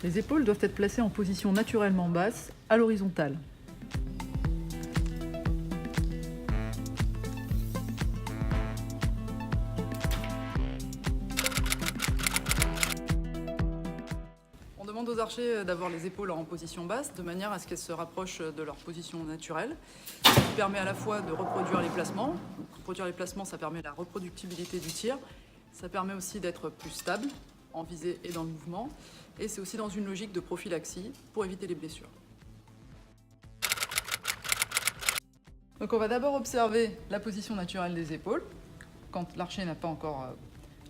Les épaules doivent être placées en position naturellement basse, à l'horizontale. On demande aux archers d'avoir les épaules en position basse, de manière à ce qu'elles se rapprochent de leur position naturelle, ce qui permet à la fois de reproduire les placements. Donc, reproduire les placements, ça permet la reproductibilité du tir. Ça permet aussi d'être plus stable en visée et dans le mouvement. Et c'est aussi dans une logique de prophylaxie pour éviter les blessures. Donc on va d'abord observer la position naturelle des épaules, quand l'archer n'a pas encore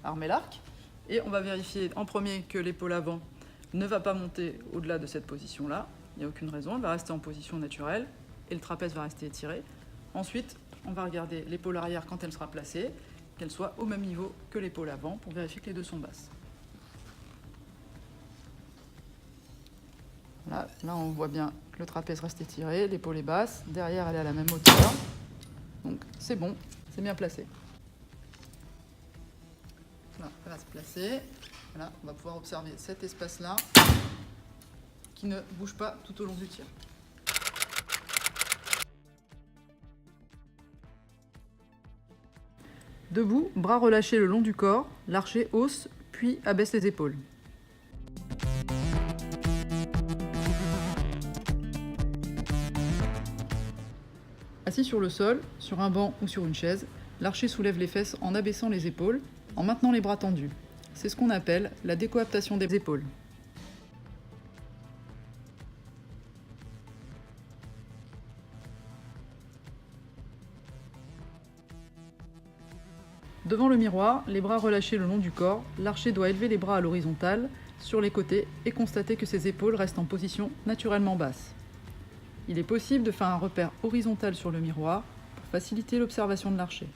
armé l'arc. Et on va vérifier en premier que l'épaule avant ne va pas monter au-delà de cette position-là. Il n'y a aucune raison, elle va rester en position naturelle et le trapèze va rester étiré. Ensuite, on va regarder l'épaule arrière quand elle sera placée, qu'elle soit au même niveau que l'épaule avant pour vérifier que les deux sont basses. Là, on voit bien que le trapèze reste étiré, l'épaule est basse, derrière elle est à la même hauteur. Donc c'est bon, c'est bien placé. Voilà, elle va se placer. Voilà, on va pouvoir observer cet espace-là qui ne bouge pas tout au long du tir. Debout, bras relâchés le long du corps, l'archer hausse puis abaisse les épaules. Assis sur le sol, sur un banc ou sur une chaise, l'archer soulève les fesses en abaissant les épaules, en maintenant les bras tendus. C'est ce qu'on appelle la décoaptation des épaules. Devant le miroir, les bras relâchés le long du corps, l'archer doit élever les bras à l'horizontale, sur les côtés, et constater que ses épaules restent en position naturellement basse. Il est possible de faire un repère horizontal sur le miroir pour faciliter l'observation de l'archer.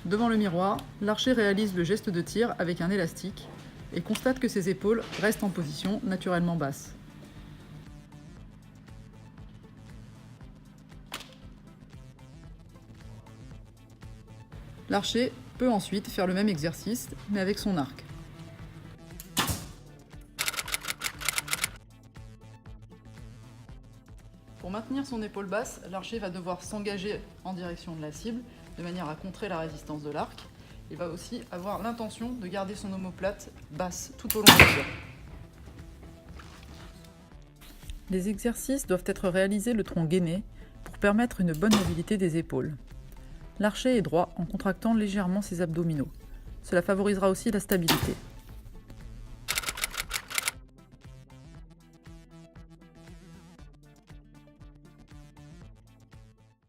Devant le miroir, l'archer réalise le geste de tir avec un élastique et constate que ses épaules restent en position naturellement basse. L'archer peut ensuite faire le même exercice, mais avec son arc. Pour maintenir son épaule basse, l'archer va devoir s'engager en direction de la cible, de manière à contrer la résistance de l'arc. Il va aussi avoir l'intention de garder son omoplate basse tout au long du tir. Les exercices doivent être réalisés le tronc gainé pour permettre une bonne mobilité des épaules. L'archer est droit en contractant légèrement ses abdominaux. Cela favorisera aussi la stabilité.